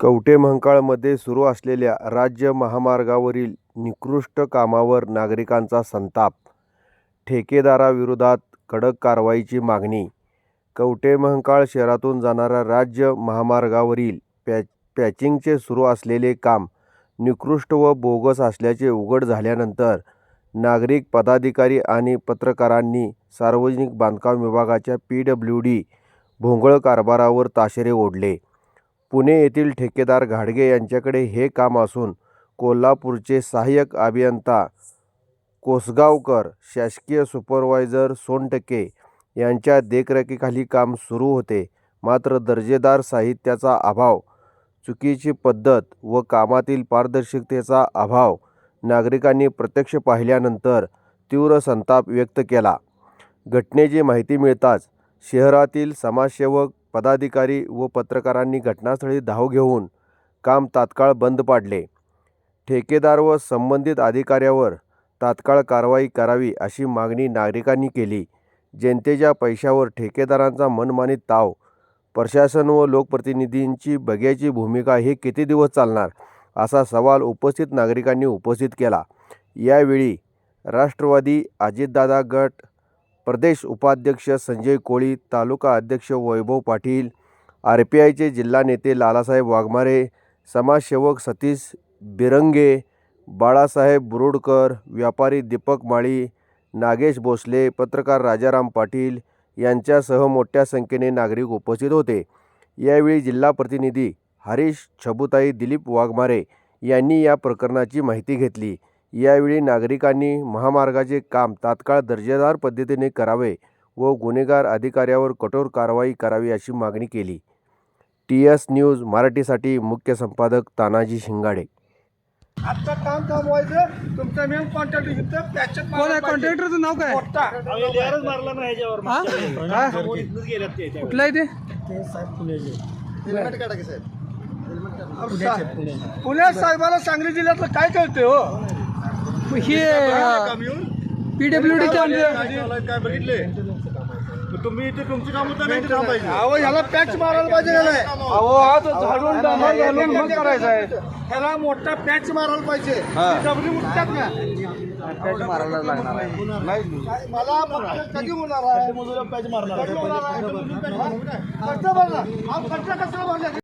कवठे-महांकाळमध्ये सुरू असलेल्या राज्य महामार्गावरील निकृष्ट कामावर नागरिकांचा संताप. ठेकेदाराविरोधात कडक कारवाईची मागणी. कवठे-महांकाळ शहरातून जाणाऱ्या राज्य महामार्गावरील पॅचिंगचे सुरू असलेले काम निकृष्ट व बोगस असल्याचे उघड झाल्यानंतर नागरिक, पदाधिकारी आणि पत्रकारांनी सार्वजनिक बांधकाम विभागाच्या PWD भोंगळ कारभारावर ताशेरे ओढले. पुणे येथील ठेकेदार घाडगे यांच्याकडे हे काम असून कोल्हापूरचे सहाय्यक अभियंता कोसगावकर, शासकीय सुपरवायझर सोनटके यांच्या देखरेखीखाली काम सुरू होते. मात्र दर्जेदार साहित्याचा अभाव, चुकीची पद्धत व कामातील पारदर्शकतेचा अभाव नागरिकांनी प्रत्यक्ष पाहिल्यानंतर तीव्र संताप व्यक्त केला. घटनेची माहिती मिळताच शहरातील समाजसेवक, पदाधिकारी व पत्रकारांनी घटनास्थळी धाव घेऊन काम तात्काळ बंद पाडले. ठेकेदार व संबंधित अधिकाऱ्यावर तात्काळ कारवाई करावी अशी मागणी नागरिकांनी केली. जनतेच्या पैशावर ठेकेदारांचा मनमानी ताव, प्रशासन व लोकप्रतिनिधींची बघ्याची भूमिका हे किती दिवस चालणार, असा सवाल उपस्थित नागरिकांनी उपस्थित केला. यावेळी राष्ट्रवादी अजितदादा गट प्रदेश उपाध्यक्ष संजय कोळी, तालुका अध्यक्ष वैभव पाटील, RPIचे जिल्हा नेते लालासाहेब वाघमारे, समाजसेवक सतीश बिरंगे, बाळासाहेब बुरुडकर, व्यापारी दीपक माळी, नागेश भोसले, पत्रकार राजाराम पाटील यांच्यासह मोठ्या संख्येने नागरिक उपस्थित होते. यावेळी जिल्हा प्रतिनिधी हरीश छबुताई, दिलीप वाघमारे यांनी या प्रकरणाची माहिती घेतली. यावेळी नागरिकांनी महामार्गाचे काम तात्काळ दर्जेदार पद्धतीने करावे व गुन्हेगार अधिकाऱ्यावर कठोर कारवाई करावी अशी मागणी केली. TS न्यूज मराठीसाठी मुख्य संपादक तानाजी शिंगाडे. आता काम थांबवायचं. तुमचा मेन कॉन्ट्रॅक्टर इथं पॅचअप कोण आहे? कॉन्ट्रॅक्टरचं नाव काय? मोठा लेअरच मारला नाही याच्यावर. कुठलं आहे ते? हेल्मेट काढा की साहेब. पुण्यात साहेबाला सांगली जिल्ह्यातलं काय कळतंय हो? हे PWDचे आमचे काय बघितले तुम्ही इथे तुमची काम होतं नाही थांबायचं. अहो ह्याला पॅच मारायला पाहिजे का नाही? अहो आज झाडून डांबर घालून मग करायचं आहे. ह्याला मोठा पॅच मारायला पाहिजे. डबली उठतात ना, पॅच मारायला लागणार आहे. मला कधी होणार आहे? पॅच मारणार कधी होणार आहे? खर्च भरला. खर्च कसं भरला?